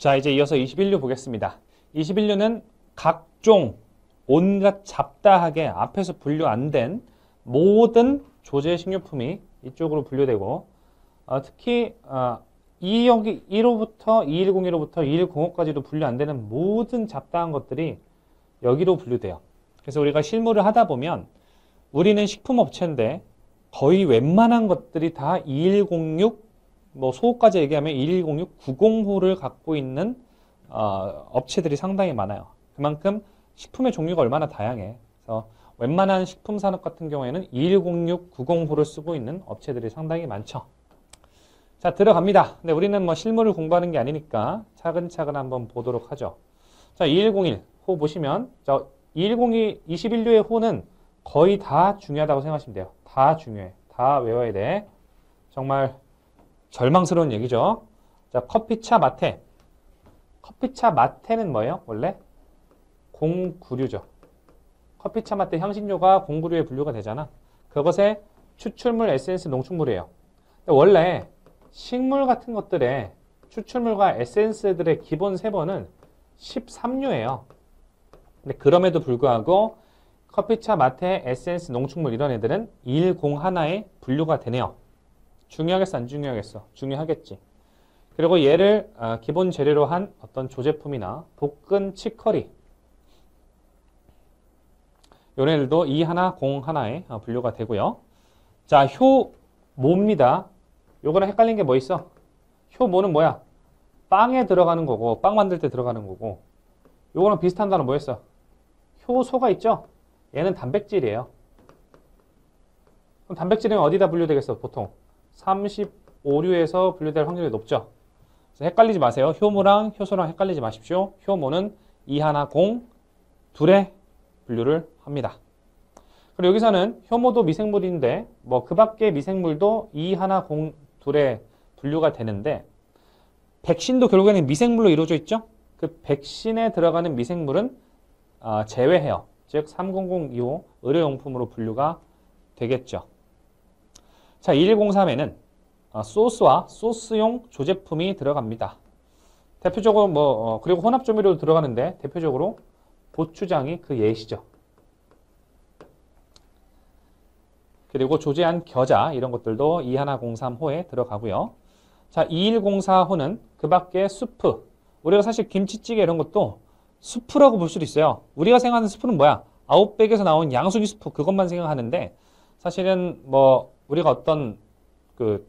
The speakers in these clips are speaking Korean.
자, 이제 이어서 21류 보겠습니다. 21류는 각종 온갖 잡다하게 앞에서 분류 안 된 모든 조제 식료품이 이쪽으로 분류되고 특히 1호부터 2101호부터 2105까지도 분류 안 되는 모든 잡다한 것들이 여기로 분류돼요. 그래서 우리가 실무를 하다 보면 우리는 식품업체인데 거의 웬만한 것들이 다 2106, 뭐 소호까지 얘기하면 2106, 90호를 갖고 있는 업체들이 상당히 많아요. 그만큼 식품의 종류가 얼마나 다양해. 그래서 웬만한 식품 산업 같은 경우에는 2106, 90호를 쓰고 있는 업체들이 상당히 많죠. 자, 들어갑니다. 근데 우리는 뭐 실무를 공부하는 게 아니니까 차근차근 한번 보도록 하죠. 자, 2101 호 보시면 2102, 21류의 호는 거의 다 중요하다고 생각하시면 돼요. 다 중요해. 다 외워야 돼. 정말 절망스러운 얘기죠. 자, 커피차 마테. 커피차 마테는 뭐예요? 원래 096죠. 커피차 마테 향신료가 096에 분류가 되잖아. 그것의 추출물, 에센스, 농축물이에요. 원래 식물 같은 것들의 추출물과 에센스들의 기본 세번은 13류예요. 근데 그럼에도 불구하고 커피차, 마테, 에센스, 농축물 이런 애들은 101에 분류가 되네요. 중요하겠어? 안 중요하겠어? 중요하겠지. 그리고 얘를 기본 재료로 한 어떤 조제품이나 볶은 치커리 이런 애들도 2101에 분류가 되고요. 자, 효모입니다. 요거랑 헷갈린 게 뭐 있어? 효모는 뭐야? 빵에 들어가는 거고 빵 만들 때 들어가는 거고 요거랑 비슷한 단어 뭐였어? 효소가 있죠? 얘는 단백질이에요. 그럼 단백질은 어디다 분류되겠어? 보통 35류에서 분류될 확률이 높죠. 그래서 헷갈리지 마세요. 효모랑 효소랑 헷갈리지 마십시오. 효모는 210 둘에 분류를 합니다. 그리고 여기서는 효모도 미생물인데 뭐 그 밖의 미생물도 210 둘에 분류가 되는데 백신도 결국에는 미생물로 이루어져 있죠. 그 백신에 들어가는 미생물은 제외해요. 즉 30025 의료용품으로 분류가 되겠죠. 자, 2103에는 소스와 소스용 조제품이 들어갑니다. 대표적으로 그리고 혼합조미료도 들어가는데 대표적으로 고추장이 그 예시죠. 그리고 조제한 겨자 이런 것들도 2103호에 들어가고요. 자, 2104호는 그 밖에 수프. 우리가 사실 김치찌개 이런 것도 수프라고 볼 수도 있어요. 우리가 생각하는 수프는 뭐야? 아웃백에서 나온 양송이 수프 그것만 생각하는데 사실은 뭐 우리가 어떤 그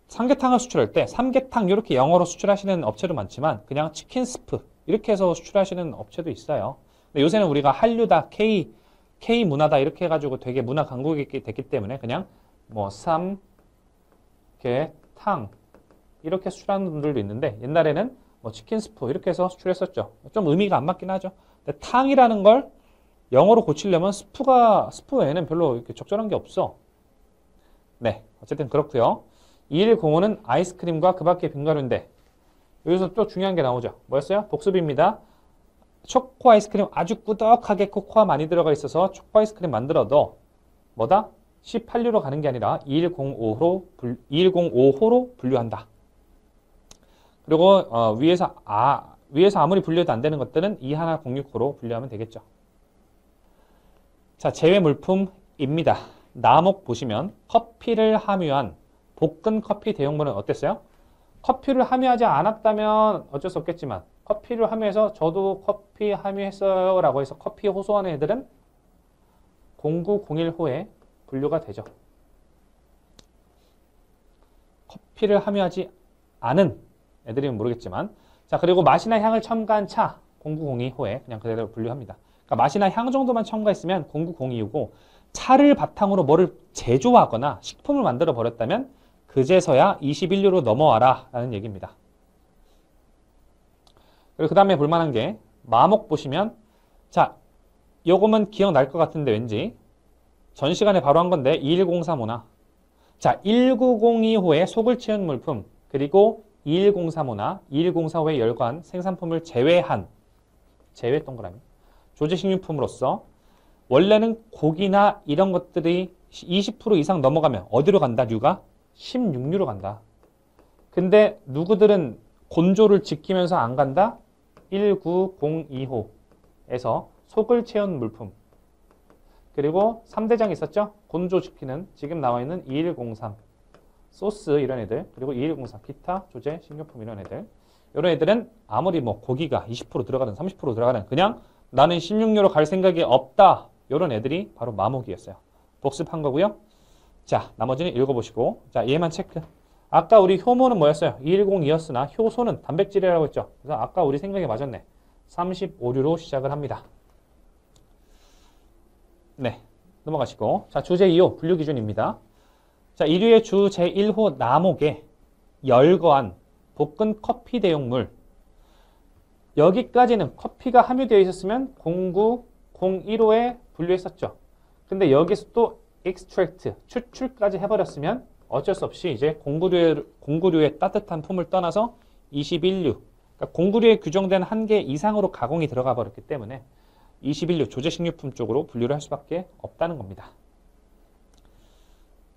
삼계탕을 수출할 때 삼계탕 이렇게 영어로 수출하시는 업체도 많지만 그냥 치킨 스프 이렇게 해서 수출하시는 업체도 있어요. 근데 요새는 우리가 한류다, K 문화다 이렇게 해가지고 되게 문화 강국이 됐기 때문에 그냥 뭐 삼계탕 이렇게 수출하는 분들도 있는데 옛날에는 뭐 치킨 스프 이렇게 해서 수출했었죠. 좀 의미가 안 맞긴 하죠. 근데 탕이라는 걸 영어로 고치려면 스프 외에는 별로 이렇게 적절한 게 없어. 네, 어쨌든 그렇고요. 2105는 아이스크림과 그 밖의 빙가루인데 여기서 또 중요한 게 나오죠. 뭐였어요? 복습입니다. 초코 아이스크림 아주 꾸덕하게 코코아 많이 들어가 있어서 초코 아이스크림 만들어도 뭐다? 18류로 가는 게 아니라 2105호로 분류한다. 그리고 위에서 아무리 분류해도 안 되는 것들은 2106호로 분류하면 되겠죠. 자, 제외 물품입니다. 나목 보시면 커피를 함유한 볶은 커피 대용물은 어땠어요? 커피를 함유하지 않았다면 어쩔 수 없겠지만 커피를 함유해서 저도 커피 함유했어요 라고 해서 커피 호소하는 애들은 0901호에 분류가 되죠. 커피를 함유하지 않은 애들이면 모르겠지만 자, 그리고 맛이나 향을 첨가한 차 0902호에 그냥 그대로 분류합니다. 그러니까 맛이나 향 정도만 첨가했으면 0902이고 차를 바탕으로 뭐를 제조하거나 식품을 만들어 버렸다면 그제서야 21류로 넘어와라 라는 얘기입니다. 그리고 그 다음에 볼만한 게 마목 보시면 자, 요거면 기억날 것 같은데 왠지 전 시간에 바로 한 건데 21035나 자, 1902호에 속을 채운 물품 그리고 21035나 2104호의 열관 생산품을 제외한 제외 동그라미 조제식료품으로서 원래는 고기나 이런 것들이 20% 이상 넘어가면 어디로 간다? 류가 16류로 간다. 근데 누구들은 곤조를 지키면서 안 간다? 1902호에서 속을 채운 물품. 그리고 3대장 있었죠? 곤조 지키는 지금 나와 있는 2103. 소스 이런 애들. 그리고 2103 기타, 조제, 식료품 이런 애들. 이런 애들은 아무리 뭐 고기가 20% 들어가든 30% 들어가든 그냥 나는 16료로 갈 생각이 없다. 이런 애들이 바로 마목이었어요. 복습한 거고요. 자, 나머지는 읽어보시고. 자, 얘만 체크. 아까 우리 효모는 뭐였어요? 2102였으나 효소는 단백질이라고 했죠. 그래서 아까 우리 생각이 맞았네. 35류로 시작을 합니다. 네, 넘어가시고. 자, 주제 2호 분류 기준입니다. 자, 1위의 주 제1호 나목에 열거한 볶은 커피 대용물. 여기까지는 커피가 함유되어 있었으면 0901호에 분류했었죠. 근데 여기서 또 extract, 추출까지 해버렸으면 어쩔 수 없이 이제 공구류의 따뜻한 품을 떠나서 21류, 그러니까 공구류에 규정된 한계 이상으로 가공이 들어가 버렸기 때문에 21류 조제식료품 쪽으로 분류를 할 수밖에 없다는 겁니다.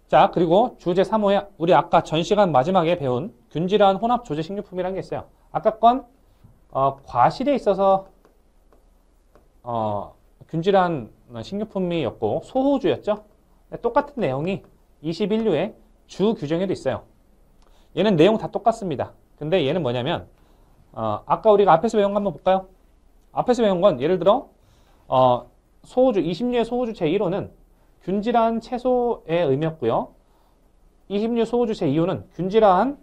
자, 그리고 주제 3호에 우리 아까 전 시간 마지막에 배운 균질화한 혼합 조제식료품이라는 게 있어요. 아까 건 과실에 있어서 균질화한 식료품이었고 소호주였죠. 똑같은 내용이 21류에 주 규정에도 있어요. 얘는 내용 다 똑같습니다. 근데 얘는 뭐냐면 아까 우리가 앞에서 배운 거 한번 볼까요? 앞에서 배운 건 예를 들어 소호주 20류의 소호주 제1호는 균질화한 채소의 의미였고요. 20류 소호주 제2호는 균질화한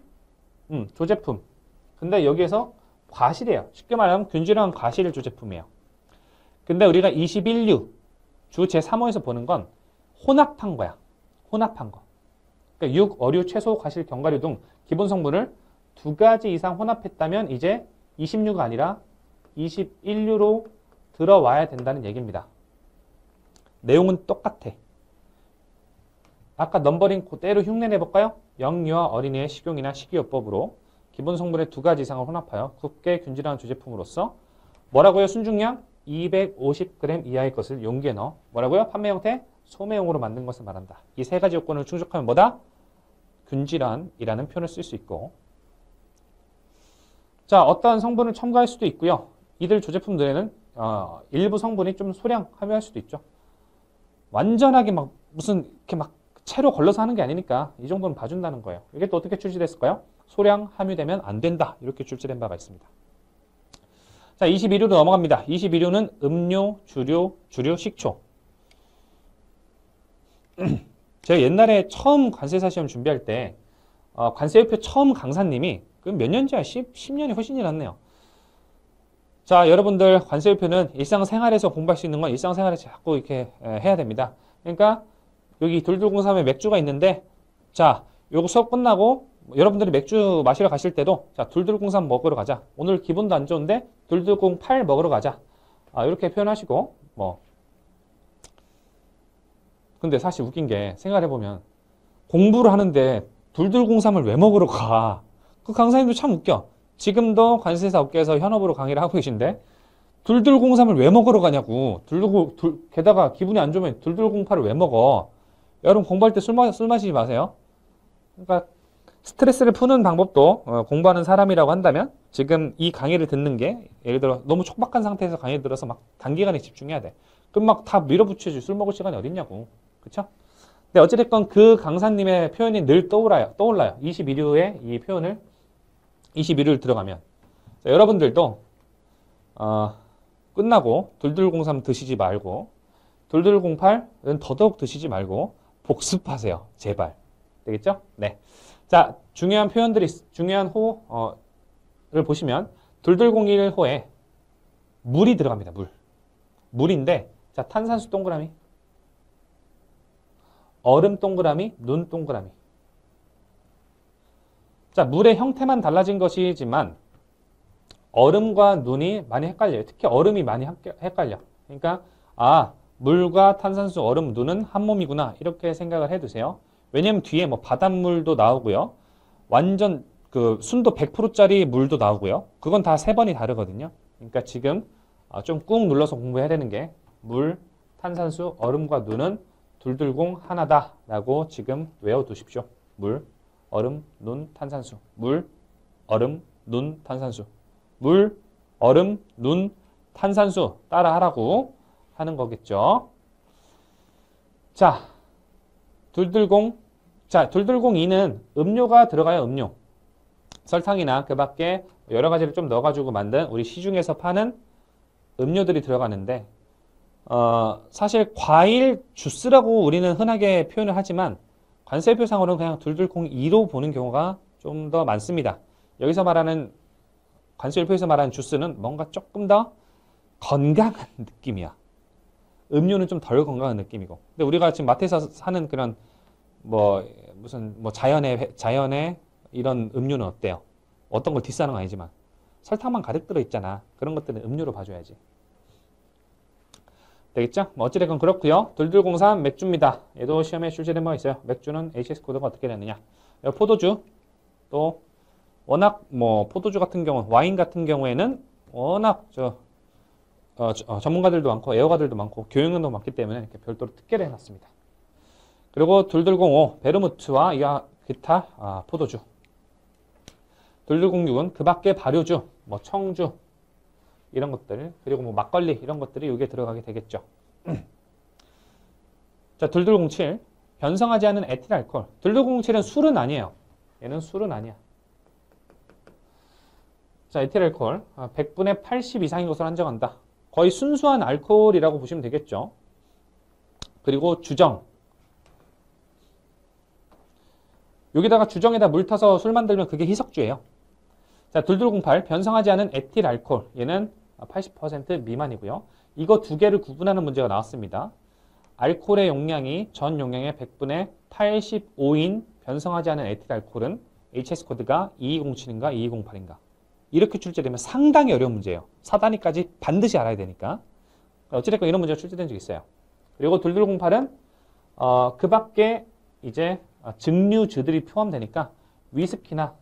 조제품. 근데 여기에서 과실이에요. 쉽게 말하면 균질화한 과실 조제품이에요. 근데 우리가 21류 주 제3호에서 보는 건 혼합한 거야. 혼합한 거. 그러니까 육, 어류, 채소, 과실, 견과류 등 기본 성분을 2가지 이상 혼합했다면 이제 20류가 아니라 21류로 들어와야 된다는 얘기입니다. 내용은 똑같아. 아까 넘버링 그대로 흉내내볼까요? 영유아 어린이의 식용이나 식이요법으로 기본 성분의 2가지 이상을 혼합하여 굵게 균질화한 주제품으로서 뭐라고요? 순중량 250g 이하의 것을 용기에 넣어 뭐라고요? 판매 형태 소매용으로 만든 것을 말한다. 이 3가지 요건을 충족하면 뭐다? 균질환이라는 표현을 쓸 수 있고, 자, 어떠한 성분을 첨가할 수도 있고요. 이들 조제품들에는 일부 성분이 좀 소량 함유할 수도 있죠. 완전하게 막 무슨 이렇게 막 채로 걸러서 하는 게 아니니까 이 정도는 봐준다는 거예요. 이게 또 어떻게 출시됐을까요? 소량 함유되면 안 된다. 이렇게 출시된 바가 있습니다. 자, 22류로 넘어갑니다. 22류는 음료, 주류, 식초. 제가 옛날에 처음 관세사 시험 준비할 때 관세의표 처음 강사님이 몇 년째야? 10년이 훨씬 지났네요. 자, 여러분들 관세의표는 일상생활에서 공부할 수 있는 건 일상생활에서 자꾸 이렇게 해야 됩니다. 그러니까 여기 둘둘공삼에 맥주가 있는데, 자, 요거 수업 끝나고 여러분들이 맥주 마시러 가실 때도 자, 둘둘공삼 먹으러 가자. 오늘 기분도 안 좋은데 둘둘공팔 먹으러 가자. 이렇게 표현하시고 근데 사실 웃긴 게 생각해보면 공부를 하는데 둘둘공삼을 왜 먹으러 가? 그 강사님도 참 웃겨. 지금도 관세사 업계에서 현업으로 강의를 하고 계신데 둘둘공삼을 왜 먹으러 가냐고. 게다가 기분이 안 좋으면 둘둘공팔을 왜 먹어? 여러분 공부할 때 술 마시지 마세요. 그러니까 스트레스를 푸는 방법도 공부하는 사람이라고 한다면 지금 이 강의를 듣는 게 예를 들어 너무 촉박한 상태에서 강의 들어서 막 단기간에 집중해야 돼. 그럼 막 다 밀어붙이지. 술 먹을 시간이 어딨냐고. 그쵸? 근데 어찌됐건 그 강사님의 표현이 늘 떠올라요. 22류의 이 표현을 22류를 들어가면 자, 여러분들도 끝나고 둘둘공삼 드시지 말고 둘둘공팔은 더더욱 드시지 말고 복습하세요. 제발. 되겠죠? 네. 자, 중요한 표현들이 중요한 호를 보시면 둘둘공일호에 물이 들어갑니다. 물인데 자, 탄산수 동그라미, 얼음 동그라미, 눈 동그라미. 자, 물의 형태만 달라진 것이지만 얼음과 눈이 많이 헷갈려요. 특히 얼음이 많이 헷갈려. 그러니까 물과 탄산수, 얼음, 눈은 한 몸이구나 이렇게 생각을 해두세요. 왜냐면 뒤에 뭐 바닷물도 나오고요. 완전 그 순도 100%짜리 물도 나오고요. 그건 다 3번이 다르거든요. 그러니까 지금 좀 꾹 눌러서 공부해야 되는 게 물, 탄산수, 얼음과 눈은 둘둘공 하나다 라고 지금 외워두십시오. 물, 얼음, 눈, 탄산수. 물, 얼음, 눈, 탄산수. 물, 얼음, 눈, 탄산수 따라 하라고 하는 거겠죠. 자, 둘둘공. 자, 둘둘공이는 음료가 들어가요, 음료. 설탕이나 그 밖에 여러 가지를 좀 넣어가지고 만든 우리 시중에서 파는 음료들이 들어가는데, 사실 과일 주스라고 우리는 흔하게 표현을 하지만 관세표상으로는 그냥 둘둘공이로 보는 경우가 좀 더 많습니다. 여기서 말하는 관세표에서 말하는 주스는 뭔가 조금 더 건강한 느낌이야. 음료는 좀 덜 건강한 느낌이고. 근데 우리가 지금 마트에서 사는 그런 무슨 자연의 이런 음료는 어때요? 어떤 걸 디스하는 건 아니지만 설탕만 가득 들어 있잖아. 그런 것들은 음료로 봐줘야지. 되겠죠? 어찌됐건 그렇고요. 둘둘공삼 맥주입니다. 얘도 시험에 출제된 바 있어요. 맥주는 HS 코드가 어떻게 되느냐? 포도주 또 워낙 포도주 같은 경우, 와인 같은 경우에는 워낙 전문가들도 많고 애호가들도 많고 교육원도 많기 때문에 이렇게 별도로 특례를 해놨습니다. 그리고 둘둘공오 베르무트와 이와 기타 포도주. 둘둘공육은 그 밖에 발효주, 청주 이런 것들, 그리고 막걸리 이런 것들이 여기에 들어가게 되겠죠. 자, 둘둘공칠 변성하지 않은 에틸 알코올. 둘둘공칠은 술은 아니에요. 얘는 술은 아니야. 자, 에틸 알코올 100분의 80 이상인 것으로 한정한다. 거의 순수한 알코올이라고 보시면 되겠죠. 그리고 주정. 여기다가 주정에다 물 타서 술 만들면 그게 희석주예요. 자, 둘둘공팔 변성하지 않은 에틸 알코올. 얘는 80% 미만이고요. 이거 두 개를 구분하는 문제가 나왔습니다. 알코올의 용량이 전 용량의 100분의 85인 변성하지 않은 에틸 알코올은 HS 코드가 2207인가 2208인가. 이렇게 출제되면 상당히 어려운 문제예요. 4단위까지 반드시 알아야 되니까. 어찌됐건 이런 문제가 출제된 적이 있어요. 그리고 둘둘공팔은 그 밖에 이제 증류주들이 포함되니까 위스키나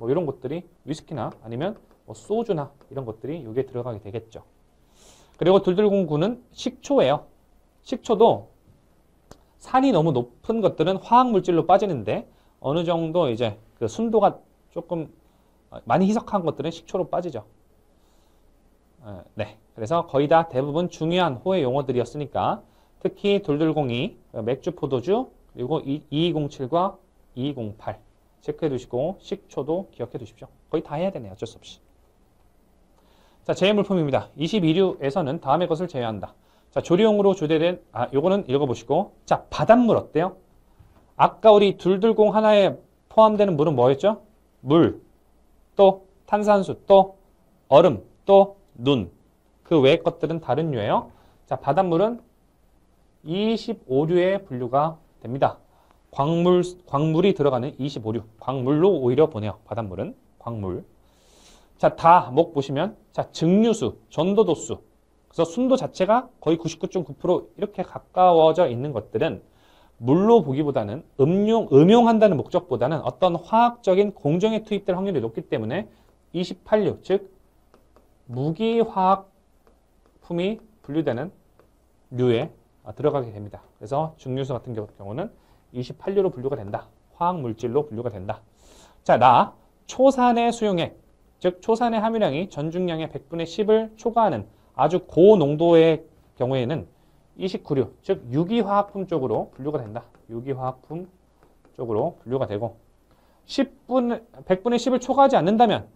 이런 것들이 위스키나 아니면 소주나 이런 것들이 여기에 들어가게 되겠죠. 그리고 둘둘공구는 식초예요. 식초도 산이 너무 높은 것들은 화학물질로 빠지는데 어느 정도 이제 그 순도가 조금 많이 희석한 것들은 식초로 빠지죠. 네, 그래서 거의 다 대부분 중요한 호의 용어들이었으니까 특히 둘둘공이 맥주, 포도주 그리고 2207과 2208 체크해 두시고 식초도 기억해 두십시오. 거의 다 해야 되네요. 어쩔 수 없이. 자, 제외물품입니다. 22류에서는 다음의 것을 제외한다. 자, 조리용으로 조제된 요거는 읽어보시고. 자, 바닷물 어때요? 아까 우리 둘둘공 하나에 포함되는 물은 뭐였죠? 물, 또 탄산수, 또 얼음, 또 눈. 그 외의 것들은 다른 류예요. 자, 바닷물은 25류의 분류가 됩니다. 광물이 들어가는 25류. 광물로 오히려 보내요. 바닷물은 광물. 자, 목 보시면 자, 증류수, 전도도수. 그래서 순도 자체가 거의 99.9% 이렇게 가까워져 있는 것들은 물로 보기보다는 음용한다는 목적보다는 어떤 화학적인 공정에 투입될 확률이 높기 때문에 28류, 즉 무기화학품이 분류되는 류에 들어가게 됩니다. 그래서 증류수 같은 경우는 28류로 분류가 된다. 화학물질로 분류가 된다. 자, 초산의 수용액, 즉 초산의 함유량이 전중량의 100분의 10을 초과하는 아주 고농도의 경우에는 29류, 즉 유기화학품 쪽으로 분류가 된다. 유기화학품 쪽으로 분류가 되고 100분의 10을 초과하지 않는다면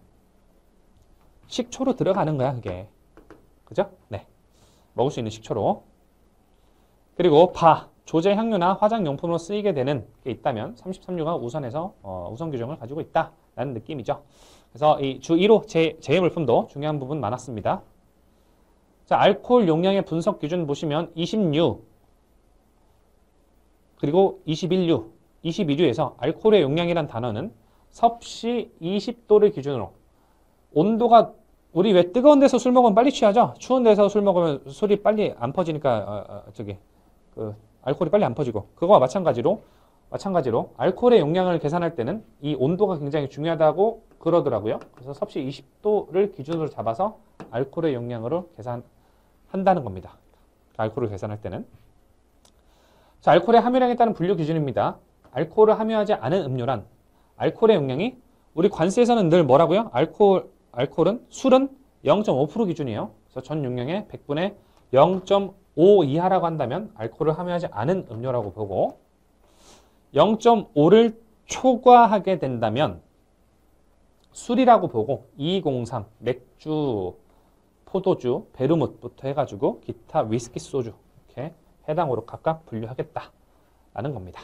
식초로 들어가는 거야, 그게. 그죠? 네. 먹을 수 있는 식초로. 그리고 조제 향료나 화장용품으로 쓰이게 되는 게 있다면 33류가 우선해서 우선 규정을 가지고 있다라는 느낌이죠. 그래서 이 주 1호 제외물품도 중요한 부분 많았습니다. 자, 알코올 용량의 분석 기준 보시면 20류 그리고 21류, 22류에서 알코올의 용량이란 단어는 섭씨 20도를 기준으로 온도가 우리 왜 뜨거운 데서 술 먹으면 빨리 취하죠? 추운 데서 술 먹으면 술이 빨리 안 퍼지니까 알코올이 빨리 안 퍼지고 그거와 마찬가지로 알코올의 용량을 계산할 때는 이 온도가 굉장히 중요하다고 그러더라고요. 그래서 섭씨 20도를 기준으로 잡아서 알코올의 용량으로 계산한다는 겁니다. 알코올을 계산할 때는. 알코올의 함유량에 따른 분류 기준입니다. 알코올을 함유하지 않은 음료란 알코올의 용량이 우리 관세에서는 늘 뭐라고요? 알코올은 술은 0.5% 기준이에요. 그래서 전 용량의 100분의 0.5 이하라고 한다면 알코올을 함유하지 않은 음료라고 보고 0.5를 초과하게 된다면 술이라고 보고 2203 맥주, 포도주, 베르무트부터 해가지고 기타 위스키, 소주 이렇게 해당으로 각각 분류하겠다라는 겁니다.